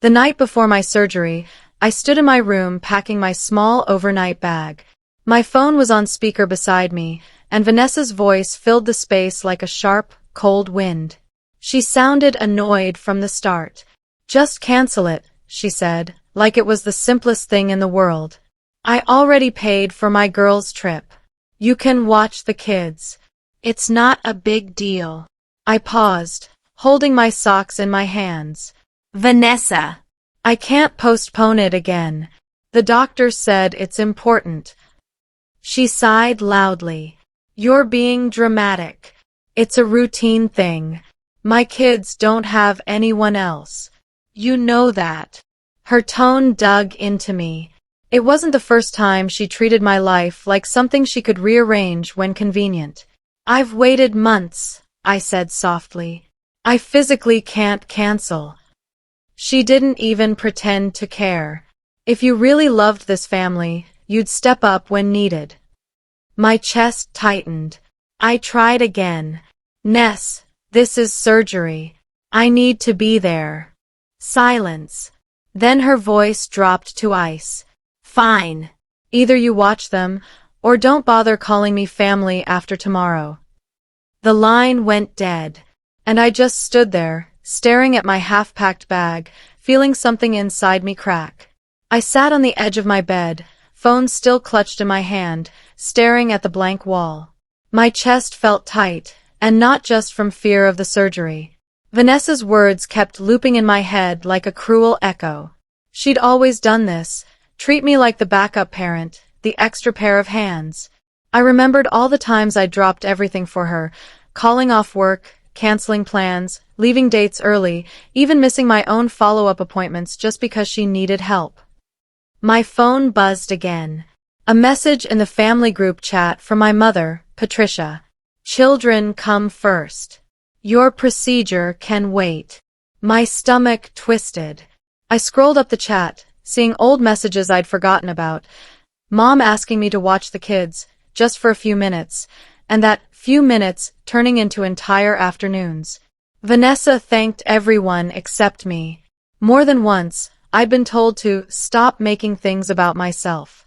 The night before my surgery, I stood in my room packing my small overnight bag. My phone was on speaker beside me, and Vanessa's voice filled the space like a sharp, cold wind. She sounded annoyed from the start. "Just cancel it," she said, like it was the simplest thing in the world. "I already paid for my girls' trip. You can watch the kids. It's not a big deal." I paused, holding my socks in my hands. "Vanessa, I can't postpone it again. The doctor said it's important." She sighed loudly. "You're being dramatic. It's a routine thing. My kids don't have anyone else. You know that." Her tone dug into me. It wasn't the first time she treated my life like something she could rearrange when convenient. "I've waited months," I said softly. "I physically can't cancel." She didn't even pretend to care. "If you really loved this family, you'd step up when needed." My chest tightened. I tried again. "Ness, this is surgery. I need to be there." Silence. Then her voice dropped to ice. "Fine. Either you watch them, or don't bother calling me family after tomorrow." The line went dead, and I just stood there, staring at my half-packed bag, feeling something inside me crack. I sat on the edge of my bed, phone still clutched in my hand, staring at the blank wall. My chest felt tight, and not just from fear of the surgery. Vanessa's words kept looping in my head like a cruel echo. She'd always done this, treat me like the backup parent, the extra pair of hands. I remembered all the times I dropped everything for her, calling off work, canceling plans, leaving dates early, even missing my own follow-up appointments just because she needed help. My phone buzzed again. A message in the family group chat from my mother, Patricia. "Children come first. Your procedure can wait." My stomach twisted. I scrolled up the chat, seeing old messages I'd forgotten about. Mom asking me to watch the kids, just for a few minutes, and that few minutes turning into entire afternoons. Vanessa thanked everyone except me. More than once, I'd been told to stop making things about myself.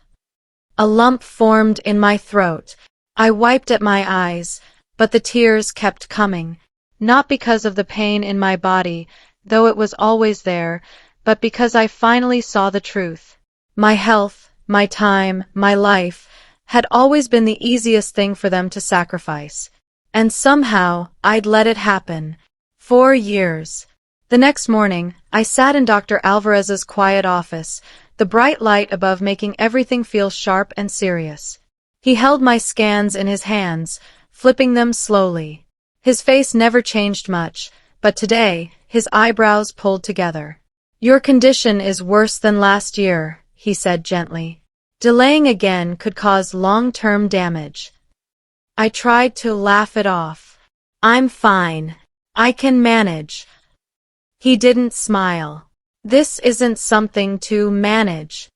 A lump formed in my throat. I wiped at my eyes, but the tears kept coming. Not because of the pain in my body, though it was always there, but because I finally saw the truth. My health, my time, my life, had always been the easiest thing for them to sacrifice. And somehow, I'd let it happen. 4 years. The next morning, I sat in Dr. Alvarez's quiet office, the bright light above making everything feel sharp and serious. He held my scans in his hands, flipping them slowly. His face never changed much, but today, his eyebrows pulled together. "Your condition is worse than last year," he said gently. "Delaying again could cause long-term damage." I tried to laugh it off. "I'm fine. I can manage." He didn't smile. "This isn't something to manage.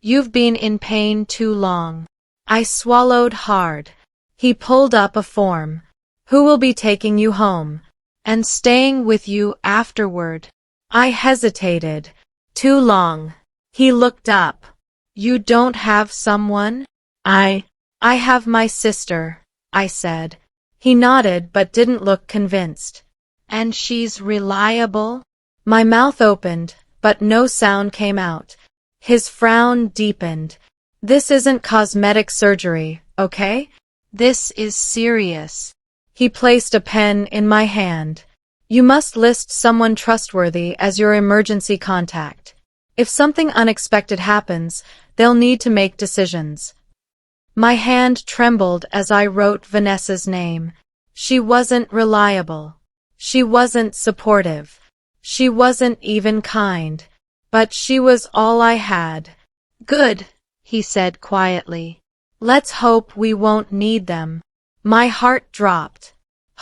You've been in pain too long." I swallowed hard. He pulled up a form. "Who will be taking you home? And staying with you afterward?" I hesitated. "Too long." He looked up. "You don't have someone?" I have my sister," I said. He nodded but didn't look convinced. "And she's reliable?" My mouth opened, but no sound came out. His frown deepened. "This isn't cosmetic surgery, okay? This is serious." He placed a pen in my hand. "You must list someone trustworthy as your emergency contact. If something unexpected happens, they'll need to make decisions." My hand trembled as I wrote Vanessa's name. She wasn't reliable. She wasn't supportive. She wasn't even kind. But she was all I had. "Good," he said quietly. "Let's hope we won't need them." My heart dropped.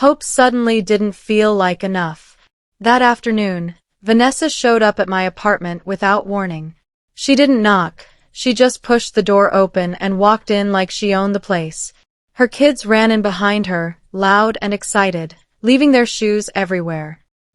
Hope suddenly didn't feel like enough. That afternoon, Vanessa showed up at my apartment without warning. She didn't knock. She just pushed the door open and walked in like she owned the place. Her kids ran in behind her, loud and excited, leaving their shoes everywhere.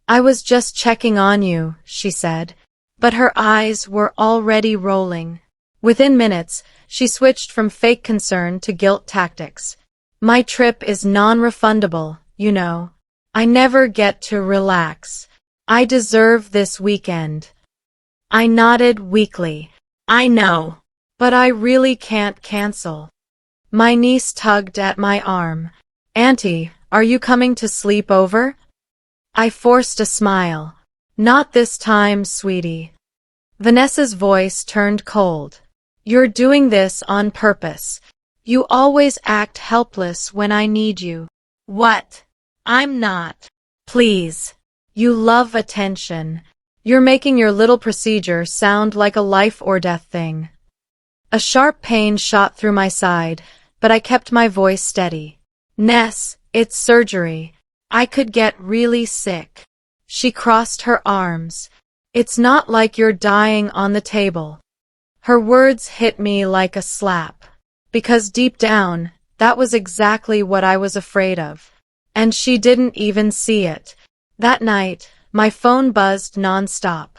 "I was just checking on you," she said. but her eyes were already rolling. Within minutes, she switched from fake concern to guilt tactics. My trip is non-refundable, you know. I never get to relax. I deserve this weekend. I nodded weakly. I know, but I really can't cancel. My niece tugged at my arm. Auntie, are you coming to sleep over? I forced a smile. Not this time, sweetie. Vanessa's voice turned cold. You're doing this on purpose. You always act helpless when I need you. What? I'm not. Please. You love attention. You're making your little procedure sound like a life or death thing. A sharp pain shot through my side, but I kept my voice steady. Ness, it's surgery. I could get really sick. She crossed her arms. It's not like you're dying on the table. Her words hit me like a slap. Because deep down, that was exactly what I was afraid of. And she didn't even see it. That night, my phone buzzed nonstop.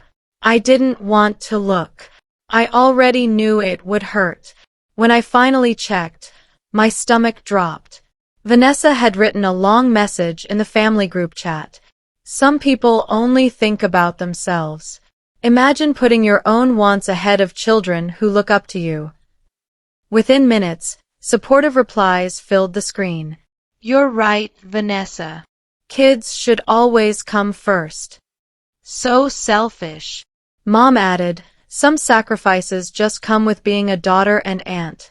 I didn't want to look. I already knew it would hurt. When I finally checked, my stomach dropped. Vanessa had written a long message in the family group chat. Some people only think about themselves. Imagine putting your own wants ahead of children who look up to you. Within minutes, supportive replies filled the screen. You're right, Vanessa. Kids should always come first. So selfish. Mom added, some sacrifices just come with being a daughter and aunt.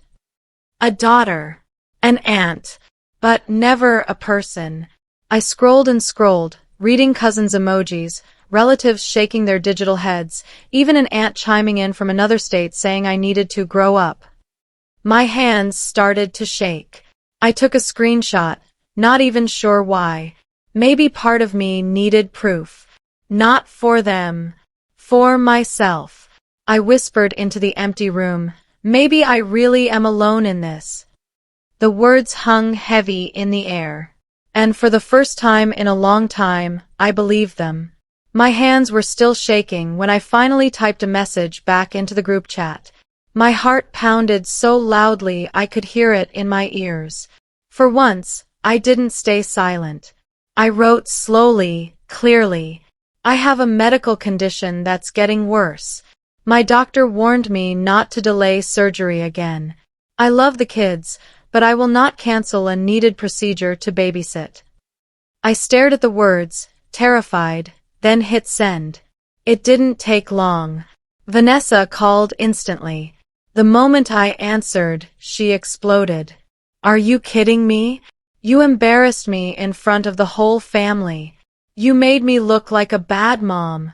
A daughter. An aunt. But never a person. I scrolled and scrolled, reading cousins' emojis, relatives shaking their digital heads, even an aunt chiming in from another state saying I needed to grow up. My hands started to shake. I took a screenshot, not even sure why. Maybe part of me needed proof. Not for them. For myself. I whispered into the empty room. Maybe I really am alone in this. The words hung heavy in the air. And for the first time in a long time, I believed them. My hands were still shaking when I finally typed a message back into the group chat. My heart pounded so loudly I could hear it in my ears. For once, I didn't stay silent. I wrote slowly, clearly. I have a medical condition that's getting worse. My doctor warned me not to delay surgery again. I love the kids, but I will not cancel a needed procedure to babysit. I stared at the words, terrified, then hit send. It didn't take long. Vanessa called instantly. The moment I answered, she exploded. Are you kidding me? You embarrassed me in front of the whole family. You made me look like a bad mom.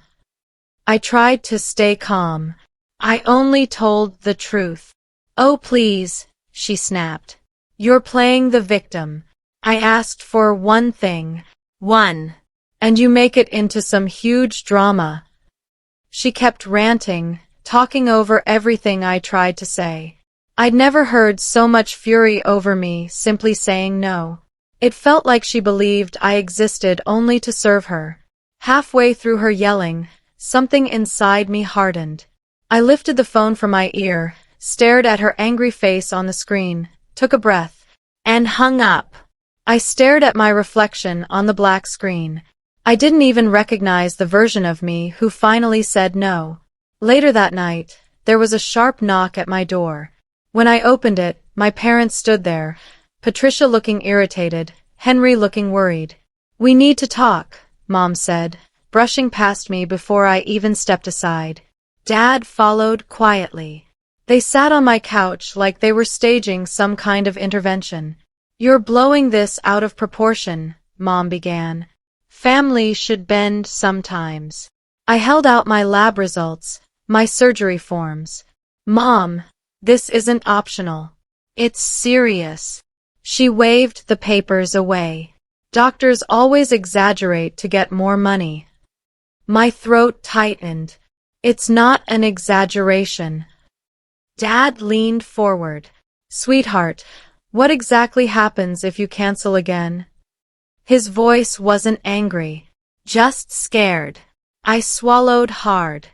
I tried to stay calm. I only told the truth. Oh please, she snapped. You're playing the victim. I asked for one thing. One. And you make it into some huge drama. She kept ranting, talking over everything I tried to say. I'd never heard so much fury over me simply saying no. It felt like she believed I existed only to serve her. Halfway through her yelling, something inside me hardened. I lifted the phone from my ear, stared at her angry face on the screen, took a breath, and hung up. I stared at my reflection on the black screen. I didn't even recognize the version of me who finally said no. Later that night, there was a sharp knock at my door. When I opened it, my parents stood there, Patricia looking irritated, Henry looking worried. We need to talk, Mom said, brushing past me before I even stepped aside. Dad followed quietly. They sat on my couch like they were staging some kind of intervention. You're blowing this out of proportion, Mom began. Family should bend sometimes. I held out my lab results, my surgery forms. Mom, this isn't optional. It's serious. She waved the papers away. Doctors always exaggerate to get more money. My throat tightened. It's not an exaggeration. Dad leaned forward. Sweetheart, what exactly happens if you cancel again? His voice wasn't angry, just scared. I swallowed hard.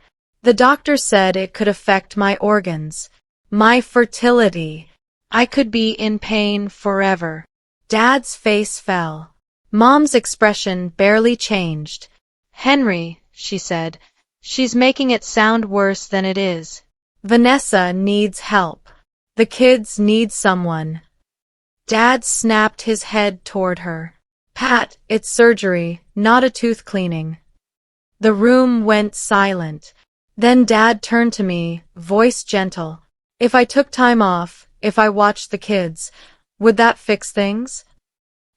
The doctor said it could affect my organs, my fertility. I could be in pain forever. Dad's face fell. Mom's expression barely changed. Henry, she said, she's making it sound worse than it is. Vanessa needs help. The kids need someone. Dad snapped his head toward her. Pat, it's surgery, not a tooth cleaning. The room went silent. Then Dad turned to me, voice gentle. If I took time off, if I watched the kids, would that fix things?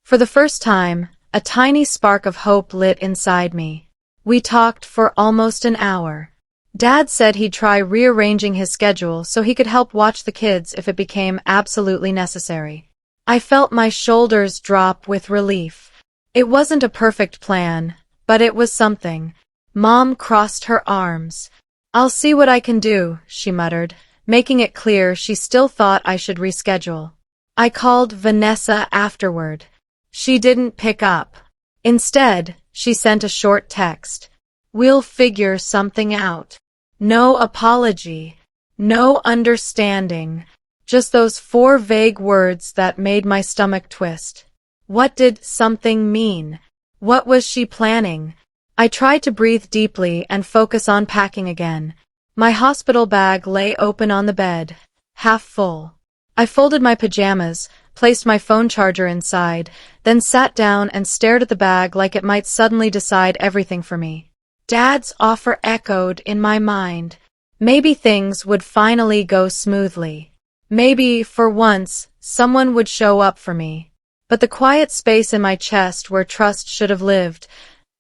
For the first time, a tiny spark of hope lit inside me. We talked for almost an hour. Dad said he'd try rearranging his schedule so he could help watch the kids if it became absolutely necessary. I felt my shoulders drop with relief. It wasn't a perfect plan, but it was something. Mom crossed her arms. I'll see what I can do, she muttered, making it clear she still thought I should reschedule. I called Vanessa afterward. She didn't pick up. Instead, she sent a short text. We'll figure something out. No apology. No understanding. Just those 4 vague words that made my stomach twist. What did something mean? What was she planning? I tried to breathe deeply and focus on packing again. My hospital bag lay open on the bed, half full. I folded my pajamas, placed my phone charger inside, then sat down and stared at the bag like it might suddenly decide everything for me. Dad's offer echoed in my mind. Maybe things would finally go smoothly. Maybe, for once, someone would show up for me. But the quiet space in my chest where trust should have lived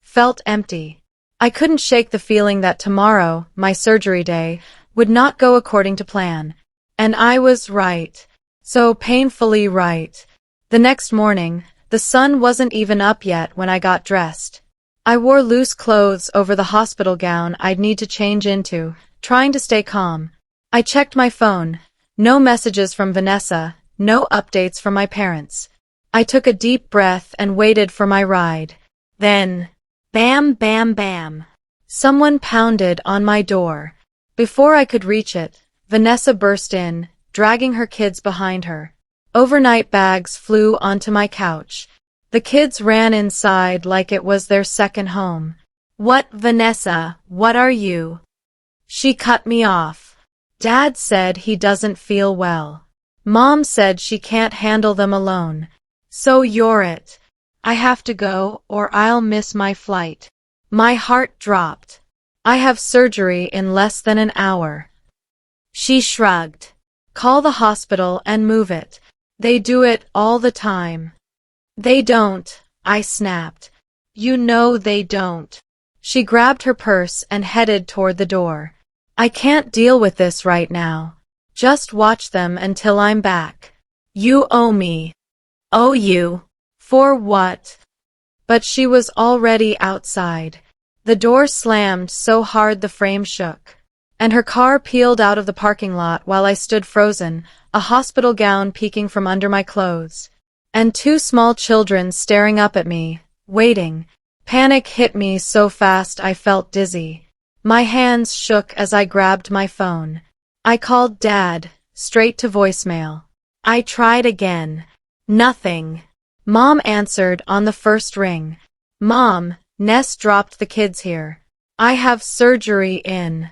felt empty. I couldn't shake the feeling that tomorrow, my surgery day, would not go according to plan. And I was right. So painfully right. The next morning, the sun wasn't even up yet when I got dressed. I wore loose clothes over the hospital gown I'd need to change into, trying to stay calm. I checked my phone. No messages from Vanessa, no updates from my parents. I took a deep breath and waited for my ride. Then, bam, bam, bam. Someone pounded on my door. Before I could reach it, Vanessa burst in, dragging her kids behind her. Overnight bags flew onto my couch. The kids ran inside like it was their second home. What, Vanessa, what are you? She cut me off. Dad said he doesn't feel well. Mom said she can't handle them alone. So you're it. I have to go or I'll miss my flight. My heart dropped. I have surgery in less than an hour. She shrugged. Call the hospital and move it. They do it all the time. They don't, I snapped. You know they don't. She grabbed her purse and headed toward the door. I can't deal with this right now. Just watch them until I'm back. You owe me. Owe you? For what? But she was already outside. The door slammed so hard the frame shook. And her car peeled out of the parking lot while I stood frozen, a hospital gown peeking from under my clothes. And 2 small children staring up at me, waiting. Panic hit me so fast I felt dizzy. My hands shook as I grabbed my phone. I called Dad, straight to voicemail. I tried again. Nothing. Mom answered on the first ring. Mom, Ness dropped the kids here. I have surgery in.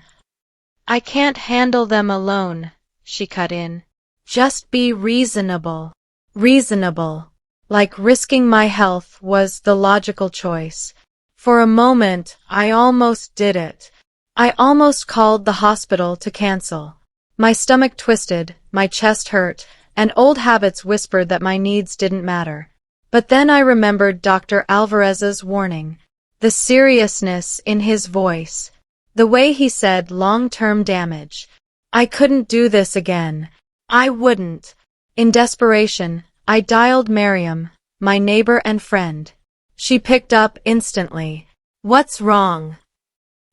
I can't handle them alone, she cut in. Just be reasonable. Reasonable. Like risking my health was the logical choice. For a moment, I almost did it. I almost called the hospital to cancel. My stomach twisted, my chest hurt, and old habits whispered that my needs didn't matter. But then I remembered Dr. Alvarez's warning. The seriousness in his voice. The way he said long-term damage. I couldn't do this again. I wouldn't. In desperation, I dialed Miriam, my neighbor and friend. She picked up instantly. What's wrong?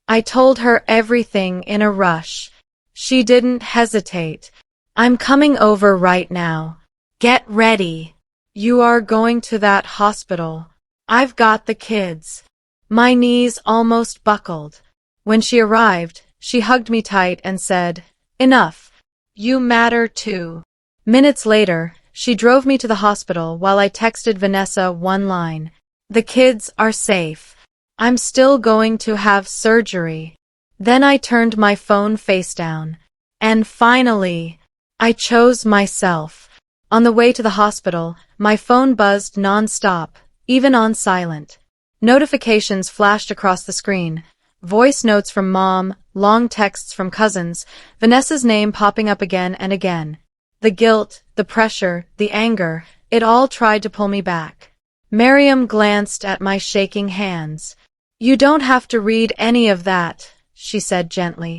I told her everything in a rush. She didn't hesitate. I'm coming over right now. Get ready. You are going to that hospital. I've got the kids. My knees almost buckled. When she arrived, She hugged me tight and said, "Enough. You matter too." Minutes later, she drove me to the hospital while I texted Vanessa one line. "The kids are safe. I'm still going to have surgery." Then I turned my phone face down. And finally, I chose myself. On the way to the hospital, my phone buzzed non-stop, even on silent. Notifications flashed across the screen. Voice notes from mom, long texts from cousins, Vanessa's name popping up again and again. The guilt, the pressure, the anger, it all tried to pull me back. Miriam glanced at my shaking hands. "You don't have to read any of that," she said gently.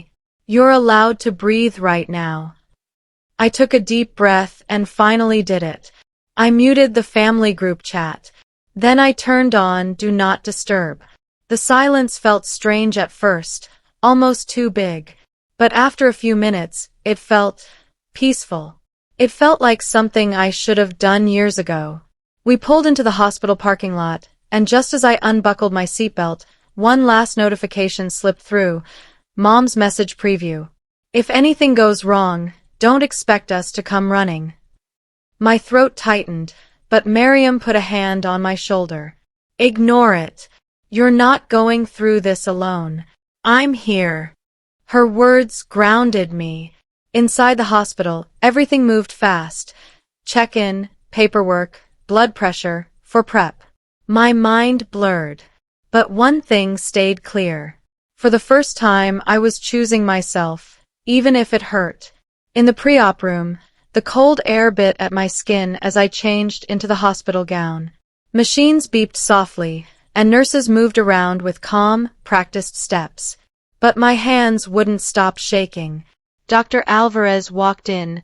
"You're allowed to breathe right now." I took a deep breath and finally did it. I muted the family group chat. Then I turned on Do Not Disturb. The silence felt strange at first, almost too big. But after a few minutes, it felt peaceful. It felt like something I should have done years ago. We pulled into the hospital parking lot, and just as I unbuckled my seatbelt, one last notification slipped through. Mom's message preview. "If anything goes wrong, don't expect us to come running." My throat tightened, but Miriam put a hand on my shoulder. "Ignore it. You're not going through this alone. I'm here." Her words grounded me. Inside the hospital, everything moved fast. Check-in, paperwork, blood pressure, for prep. My mind blurred. But one thing stayed clear. For the first time, I was choosing myself, even if it hurt. In the pre-op room, the cold air bit at my skin as I changed into the hospital gown. Machines beeped softly, and nurses moved around with calm, practiced steps. But my hands wouldn't stop shaking. Dr. Alvarez walked in,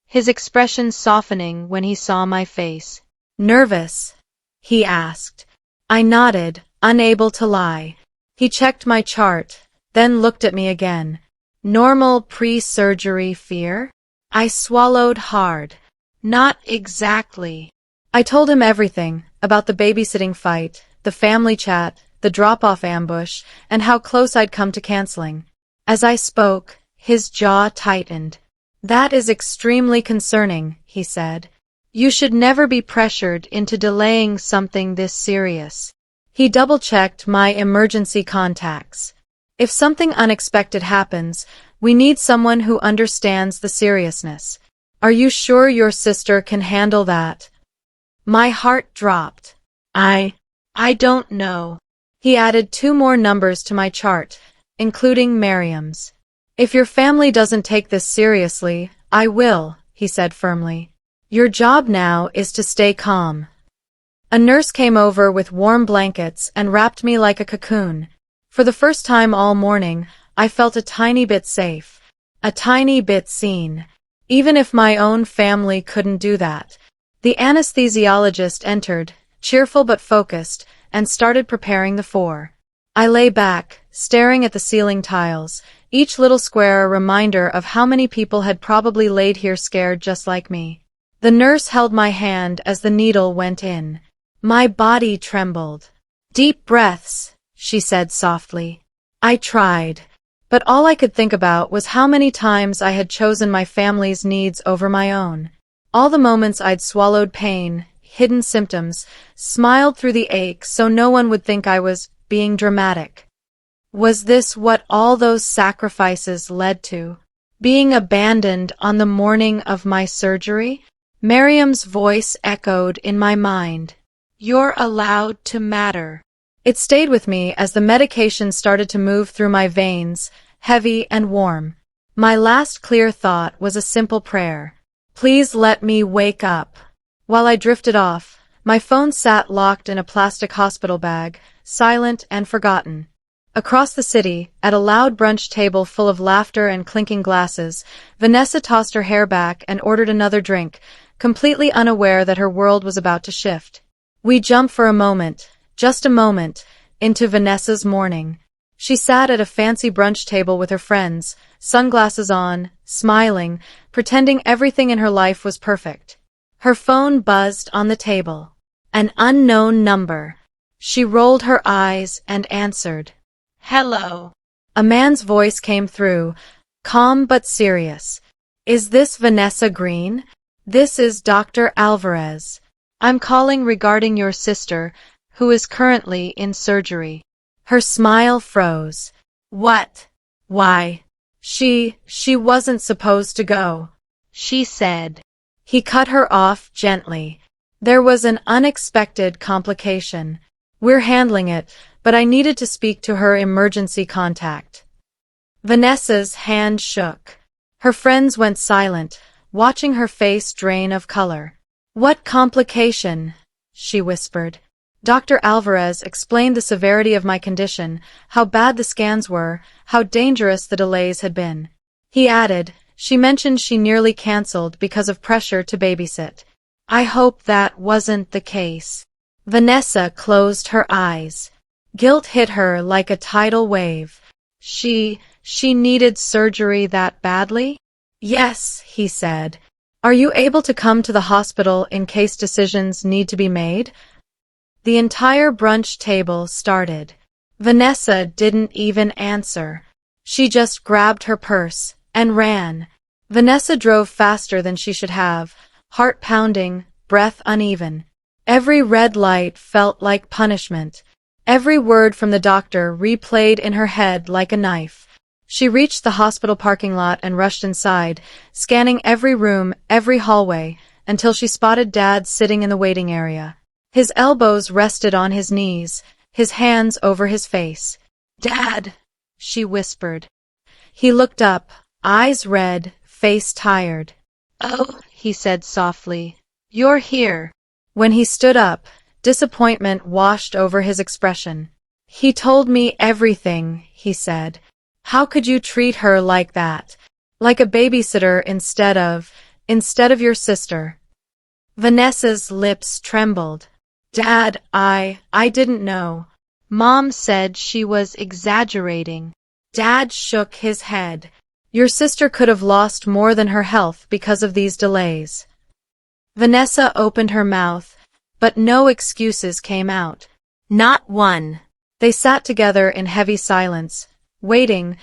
his expression softening when he saw my face. "Nervous?" he asked. I nodded, unable to lie. He checked my chart, then looked at me again. "Normal pre-surgery fear?" I swallowed hard. "Not exactly." I told him everything, about the babysitting fight, the family chat, the drop-off ambush, and how close I'd come to canceling. As I spoke, his jaw tightened. "That is extremely concerning," he said. "You should never be pressured into delaying something this serious." He double-checked my emergency contacts. "If something unexpected happens, we need someone who understands the seriousness. Are you sure your sister can handle that?" My heart dropped. I don't know." He added 2 more numbers to my chart, including Miriam's. "If your family doesn't take this seriously, I will," he said firmly. "Your job now is to stay calm." A nurse came over with warm blankets and wrapped me like a cocoon. For the first time all morning, I felt a tiny bit safe, a tiny bit seen. Even if my own family couldn't do that. The anesthesiologist entered, cheerful but focused, and started preparing the 4. I lay back, staring at the ceiling tiles, each little square a reminder of how many people had probably laid here scared just like me. The nurse held my hand as the needle went in. My body trembled. "Deep breaths," she said softly. I tried. But all I could think about was how many times I had chosen my family's needs over my own. All the moments I'd swallowed pain, hidden symptoms, smiled through the ache so no one would think I was being dramatic. Was this what all those sacrifices led to? Being abandoned on the morning of my surgery? Miriam's voice echoed in my mind. "You're allowed to matter." It stayed with me as the medication started to move through my veins, heavy and warm. My last clear thought was a simple prayer. "Please let me wake up." While I drifted off, my phone sat locked in a plastic hospital bag, silent and forgotten. Across the city, at a loud brunch table full of laughter and clinking glasses, Vanessa tossed her hair back and ordered another drink, completely unaware that her world was about to shift. We jumped for a moment, just a moment, into Vanessa's morning. She sat at a fancy brunch table with her friends, sunglasses on, smiling, pretending everything in her life was perfect. Her phone buzzed on the table. An unknown number. She rolled her eyes and answered. "Hello." A man's voice came through, calm but serious. Is this Vanessa Green? This is Dr. Alvarez. I'm calling regarding your sister, who is currently in surgery. Her smile froze. What? Why? She wasn't supposed to go, she said. He cut her off gently. There was an unexpected complication. We're handling it, but I needed to speak to her emergency contact. Vanessa's hand shook. Her friends went silent, watching her face drain of color. What complication? She whispered. Dr. Alvarez explained the severity of my condition, how bad the scans were, how dangerous the delays had been. He added, she mentioned she nearly canceled because of pressure to babysit. I hope that wasn't the case. Vanessa closed her eyes. Guilt hit her like a tidal wave. She needed surgery that badly? Yes, he said. Are you able to come to the hospital in case decisions need to be made? The entire brunch table started. Vanessa didn't even answer. She just grabbed her purse and ran. Vanessa drove faster than she should have, heart pounding, breath uneven. Every red light felt like punishment. Every word from the doctor replayed in her head like a knife. She reached the hospital parking lot and rushed inside, scanning every room, every hallway, until she spotted Dad sitting in the waiting area. His elbows rested on his knees, his hands over his face. Dad, she whispered. He looked up, eyes red, face tired. Oh, he said softly. You're here. When he stood up, disappointment washed over his expression. He told me everything, he said. How could you treat her like that? Like a babysitter instead of your sister. Vanessa's lips trembled. Dad, I didn't know. Mom said she was exaggerating. Dad shook his head. Your sister could have lost more than her health because of these delays. Vanessa opened her mouth, but no excuses came out. Not one. They sat together in heavy silence, waiting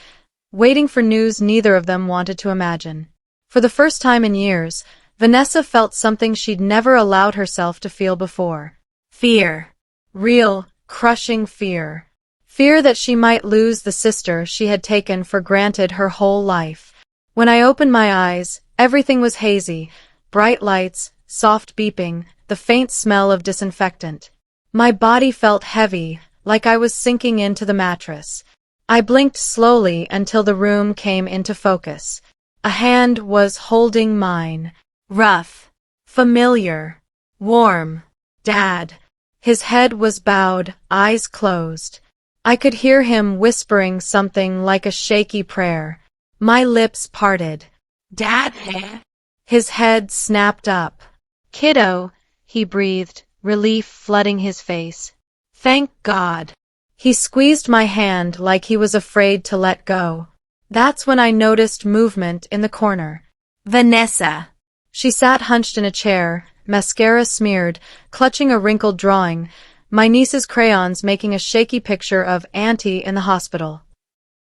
for news neither of them wanted to imagine. For the first time in years, Vanessa felt something she'd never allowed herself to feel before. Fear. Real, crushing fear. Fear that she might lose the sister she had taken for granted her whole life. When I opened my eyes, everything was hazy, bright lights, soft beeping, the faint smell of disinfectant. My body felt heavy, like I was sinking into the mattress. I blinked slowly until the room came into focus. A hand was holding mine. Rough. Familiar. Warm. Dad. His head was bowed, eyes closed. I could hear him whispering something like a shaky prayer. My lips parted. Dad? His head snapped up. Kiddo, he breathed, relief flooding his face. Thank God. He squeezed my hand like he was afraid to let go. That's when I noticed movement in the corner. Vanessa. She sat hunched in a chair, mascara smeared, clutching a wrinkled drawing, my niece's crayons making a shaky picture of Auntie in the hospital.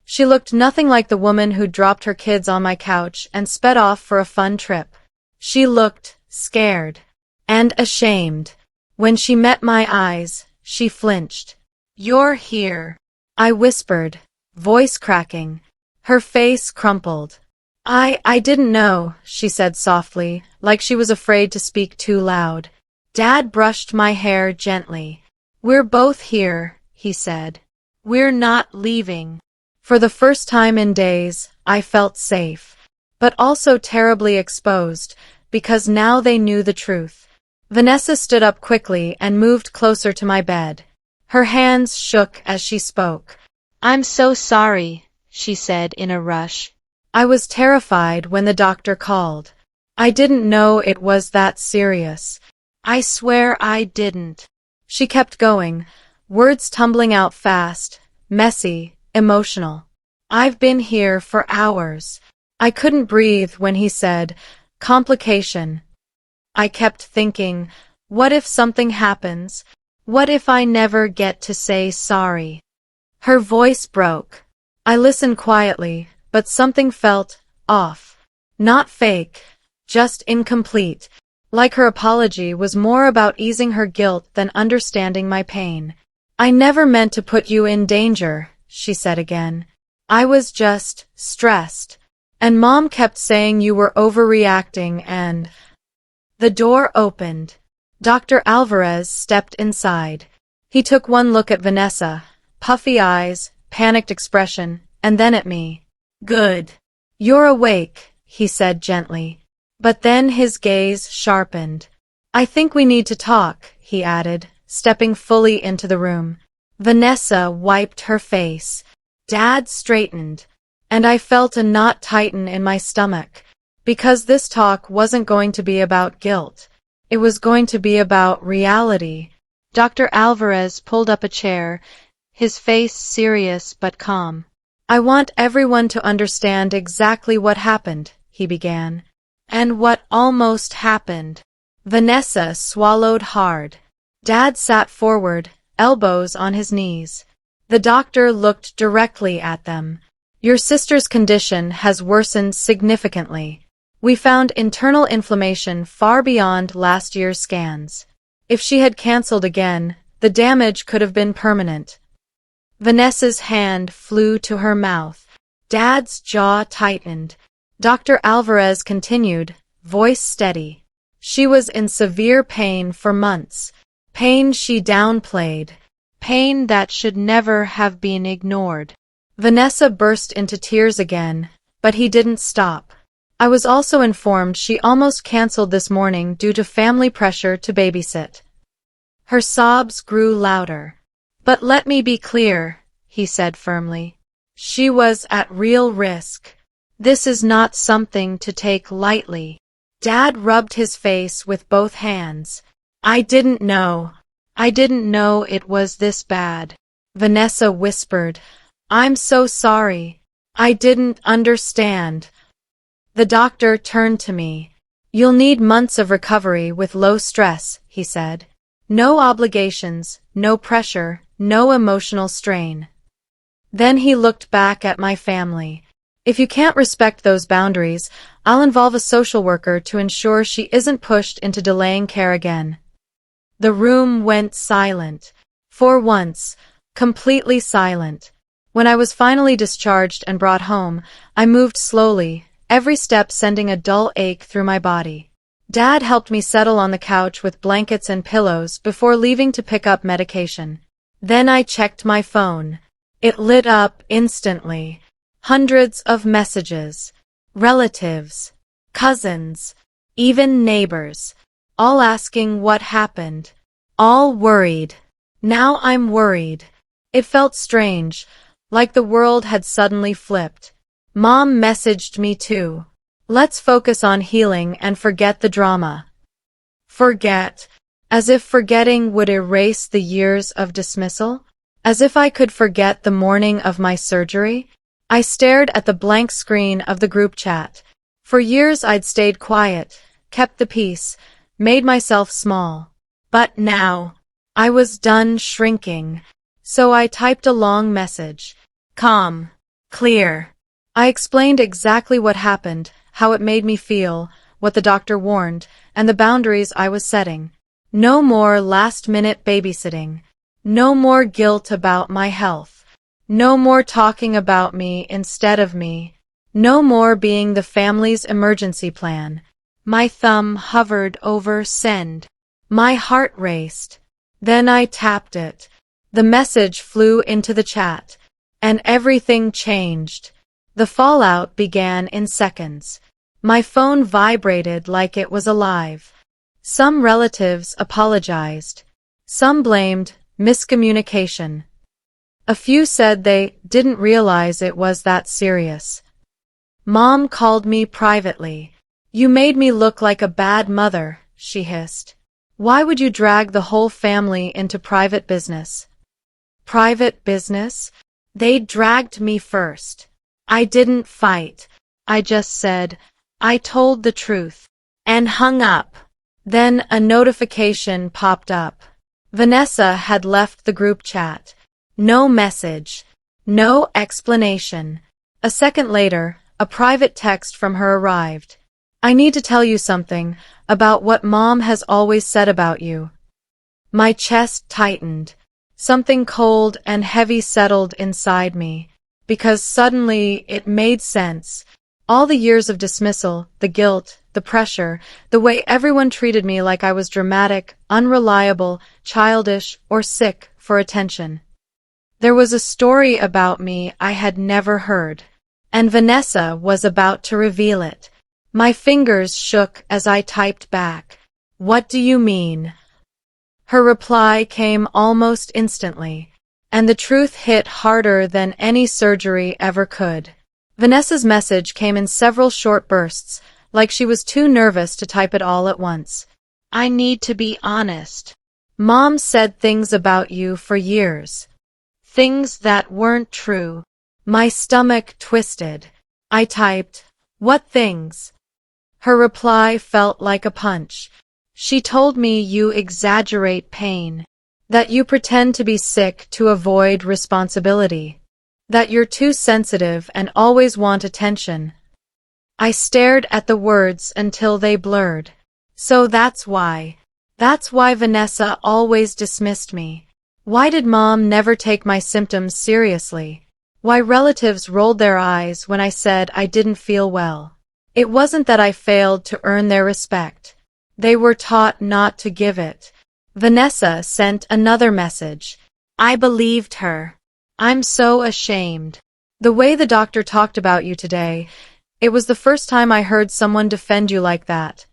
She looked nothing like the woman who dropped her kids on my couch and sped off for a fun trip. She looked scared and ashamed. When she met my eyes, she flinched. You're here, I whispered, voice cracking. Her face crumpled. I didn't know, she said softly, like she was afraid to speak too loud. Dad brushed my hair gently. We're both here, he said. We're not leaving. For the first time in days, I felt safe, but also terribly exposed, because now they knew the truth. Vanessa stood up quickly and moved closer to my bed. Her hands shook as she spoke. I'm so sorry, she said in a rush. I was terrified when the doctor called. I didn't know it was that serious. I swear I didn't. She kept going, words tumbling out fast, messy, emotional. I've been here for hours. I couldn't breathe when he said, complication. I kept thinking, what if something happens? What if I never get to say sorry? Her voice broke. I listened quietly, but something felt off. Not fake, just incomplete. Like her apology was more about easing her guilt than understanding my pain. I never meant to put you in danger, she said again. I was just stressed. And Mom kept saying you were overreacting and… The door opened. Dr. Alvarez stepped inside. He took one look at Vanessa, puffy eyes, panicked expression, and then at me. Good. You're awake, he said gently. But then his gaze sharpened. I think we need to talk, he added, stepping fully into the room. Vanessa wiped her face. Dad straightened, and I felt a knot tighten in my stomach, because this talk wasn't going to be about guilt. It was going to be about reality. Dr. Alvarez pulled up a chair, his face serious but calm. I want everyone to understand exactly what happened, he began. And what almost happened. Vanessa swallowed hard. Dad sat forward, elbows on his knees. The doctor looked directly at them. Your sister's condition has worsened significantly. We found internal inflammation far beyond last year's scans. If she had canceled again, the damage could have been permanent. Vanessa's hand flew to her mouth. Dad's jaw tightened. Dr. Alvarez continued, voice steady. She was in severe pain for months. Pain she downplayed. Pain that should never have been ignored. Vanessa burst into tears again, but he didn't stop. I was also informed she almost canceled this morning due to family pressure to babysit. Her sobs grew louder. But let me be clear, he said firmly. She was at real risk. This is not something to take lightly. Dad rubbed his face with both hands. I didn't know. I didn't know it was this bad. Vanessa whispered. I'm so sorry. I didn't understand. The doctor turned to me. You'll need months of recovery with low stress, he said. No obligations, no pressure, no emotional strain. Then he looked back at my family. If you can't respect those boundaries, I'll involve a social worker to ensure she isn't pushed into delaying care again. The room went silent. For once, completely silent. When I was finally discharged and brought home, I moved slowly, every step sending a dull ache through my body. Dad helped me settle on the couch with blankets and pillows before leaving to pick up medication. Then I checked my phone. It lit up instantly. Hundreds of messages. Relatives. Cousins. Even neighbors. All asking what happened. All worried. Now I'm worried. It felt strange, like the world had suddenly flipped. Mom messaged me too. Let's focus on healing and forget the drama. Forget. As if forgetting would erase the years of dismissal? As if I could forget the morning of my surgery? I stared at the blank screen of the group chat. For years I'd stayed quiet, kept the peace, made myself small. But now, I was done shrinking. So I typed a long message. Calm. Clear. I explained exactly what happened, how it made me feel, what the doctor warned, and the boundaries I was setting. No more last-minute babysitting. No more guilt about my health. No more talking about me instead of me. No more being the family's emergency plan. My thumb hovered over send. My heart raced. Then I tapped it. The message flew into the chat. And everything changed. The fallout began in seconds. My phone vibrated like it was alive. Some relatives apologized. Some blamed miscommunication. A few said they didn't realize it was that serious. Mom called me privately. You made me look like a bad mother, she hissed. Why would you drag the whole family into private business? Private business? They dragged me first. I didn't fight. I just said, I told the truth. And hung up. Then a notification popped up. Vanessa had left the group chat. No message. No explanation. A second later, a private text from her arrived. I need to tell you something about what Mom has always said about you. My chest tightened. Something cold and heavy settled inside me, because suddenly it made sense. All the years of dismissal, the guilt, the pressure, the way everyone treated me like I was dramatic, unreliable, childish, or sick for attention. There was a story about me I had never heard, and Vanessa was about to reveal it. My fingers shook as I typed back. What do you mean? Her reply came almost instantly, and the truth hit harder than any surgery ever could. Vanessa's message came in several short bursts, like she was too nervous to type it all at once. I need to be honest. Mom said things about you for years. Things that weren't true. My stomach twisted. I typed, "What things?" Her reply felt like a punch. She told me you exaggerate pain, that you pretend to be sick to avoid responsibility, that you're too sensitive and always want attention. I stared at the words until they blurred. So that's why Vanessa always dismissed me. Why did Mom never take my symptoms seriously? Why relatives rolled their eyes when I said I didn't feel well? It wasn't that I failed to earn their respect. They were taught not to give it. Vanessa sent another message. I believed her. I'm so ashamed. The way the doctor talked about you today, it was the first time I heard someone defend you like that.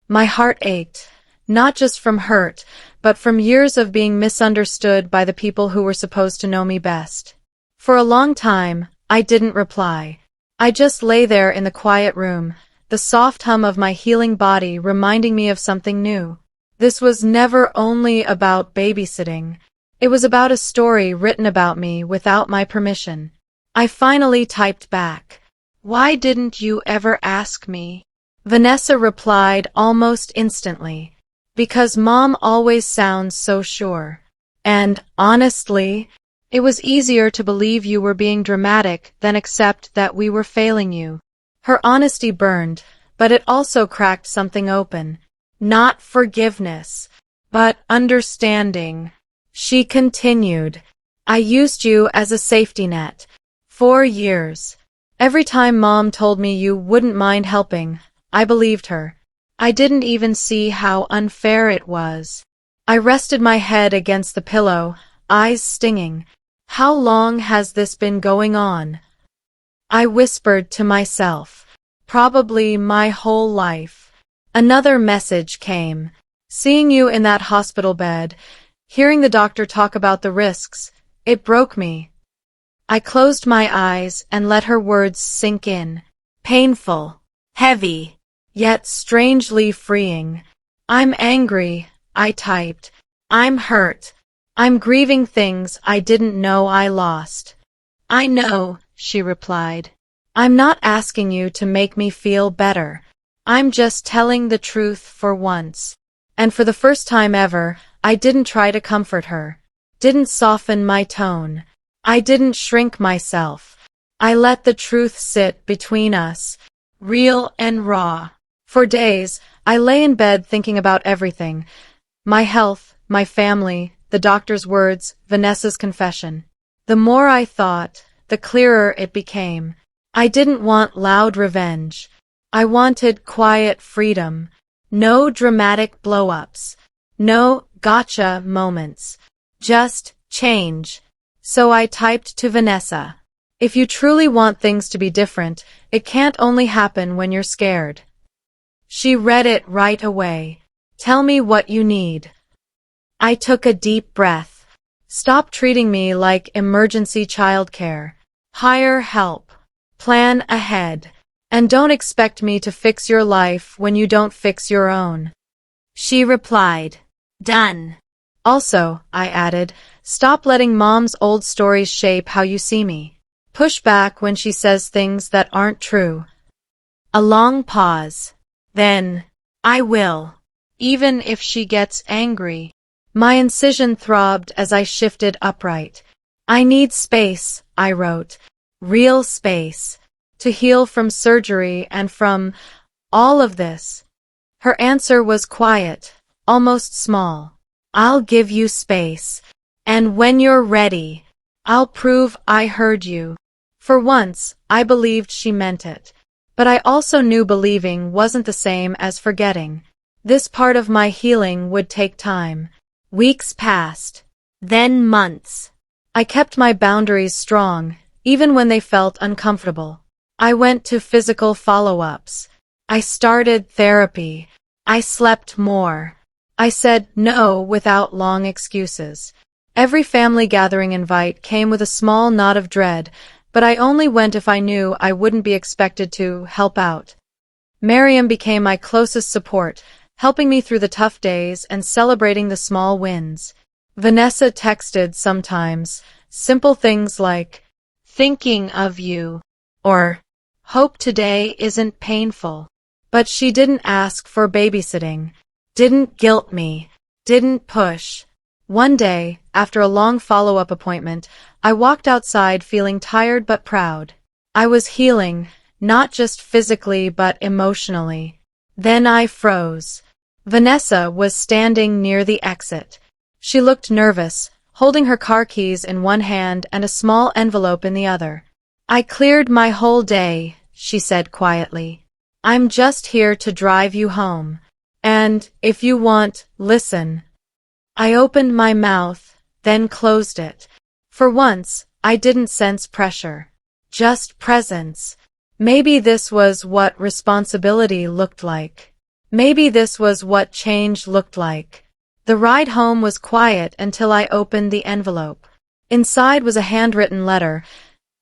My heart ached, not just from hurt, but from years of being misunderstood by the people who were supposed to know me best. For a long time, I didn't reply. I just lay there in the quiet room, the soft hum of my healing body reminding me of something new. This was never only about babysitting. It was about a story written about me without my permission. I finally typed back. Why didn't you ever ask me? Vanessa replied almost instantly. Because Mom always sounds so sure. And, honestly, it was easier to believe you were being dramatic than accept that we were failing you. Her honesty burned, but it also cracked something open. Not forgiveness, but understanding. She continued. I used you as a safety net. 4 years. Every time Mom told me you wouldn't mind helping, I believed her. I didn't even see how unfair it was. I rested my head against the pillow, eyes stinging. How long has this been going on? I whispered to myself. Probably my whole life. Another message came. Seeing you in that hospital bed, hearing the doctor talk about the risks, it broke me. I closed my eyes and let her words sink in. Painful, heavy, yet strangely freeing. I'm angry, I typed. I'm hurt. I'm grieving things I didn't know I lost. I know, she replied. I'm not asking you to make me feel better. I'm just telling the truth for once. And for the first time ever, I didn't try to comfort her. Didn't soften my tone. I didn't shrink myself. I let the truth sit between us, real and raw. For days, I lay in bed thinking about everything. My health, my family, the doctor's words, Vanessa's confession. The more I thought, the clearer it became. I didn't want loud revenge. I wanted quiet freedom. No dramatic blow-ups. No gotcha moments. Just change. So I typed to Vanessa. If you truly want things to be different, it can't only happen when you're scared. She read it right away. Tell me what you need. I took a deep breath. Stop treating me like emergency childcare. Hire help. Plan ahead. And don't expect me to fix your life when you don't fix your own. She replied. Done. Also, I added, stop letting Mom's old stories shape how you see me. Push back when she says things that aren't true. A long pause. Then, I will. Even if she gets angry. My incision throbbed as I shifted upright. I need space, I wrote. Real space. To heal from surgery and from all of this. Her answer was quiet, almost small. I'll give you space. And when you're ready, I'll prove I heard you. For once, I believed she meant it. But I also knew believing wasn't the same as forgetting. This part of my healing would take time. Weeks passed. Then months. I kept my boundaries strong, even when they felt uncomfortable. I went to physical follow-ups. I started therapy. I slept more. I said no without long excuses. Every family gathering invite came with a small nod of dread, but I only went if I knew I wouldn't be expected to help out. Miriam became my closest support, helping me through the tough days and celebrating the small wins. Vanessa texted sometimes, simple things like, "Thinking of you," or "Hope today isn't painful." But she didn't ask for babysitting, didn't guilt me, didn't push. One day, after a long follow-up appointment, I walked outside feeling tired but proud. I was healing, not just physically but emotionally. Then I froze. Vanessa was standing near the exit. She looked nervous, holding her car keys in one hand and a small envelope in the other. "I cleared my whole day," she said quietly. "I'm just here to drive you home. And, if you want, listen." I opened my mouth, then closed it. For once, I didn't sense pressure. Just presence. Maybe this was what responsibility looked like. Maybe this was what change looked like. The ride home was quiet until I opened the envelope. Inside was a handwritten letter,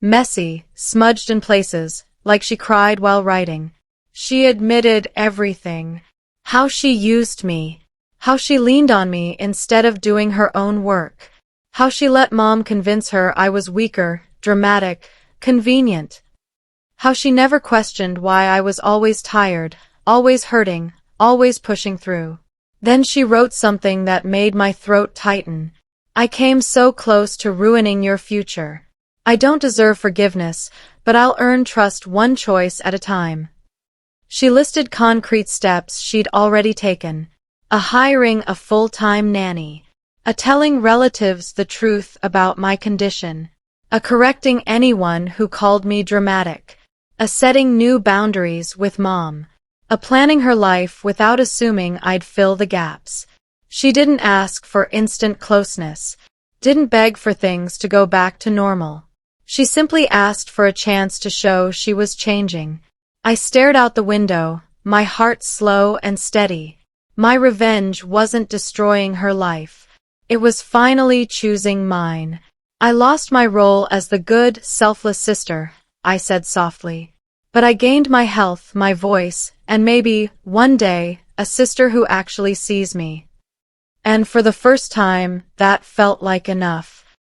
messy, smudged in places, like she cried while writing. She admitted everything. How she used me. How she leaned on me instead of doing her own work. How she let Mom convince her I was weaker, dramatic, convenient. How she never questioned why I was always tired, always hurting, always pushing through. Then she wrote something that made my throat tighten. "I came so close to ruining your future. I don't deserve forgiveness, but I'll earn trust one choice at a time." She listed concrete steps she'd already taken. A hiring a full-time nanny. A telling relatives the truth about my condition. A correcting anyone who called me dramatic. A setting new boundaries with Mom. A planning her life without assuming I'd fill the gaps. She didn't ask for instant closeness. Didn't beg for things to go back to normal. She simply asked for a chance to show she was changing. I stared out the window, my heart slow and steady. My revenge wasn't destroying her life. It was finally choosing mine. "I lost my role as the good, selfless sister," I said softly. "But I gained my health, my voice, and maybe, one day, a sister who actually sees me." And for the first time, that felt like enough.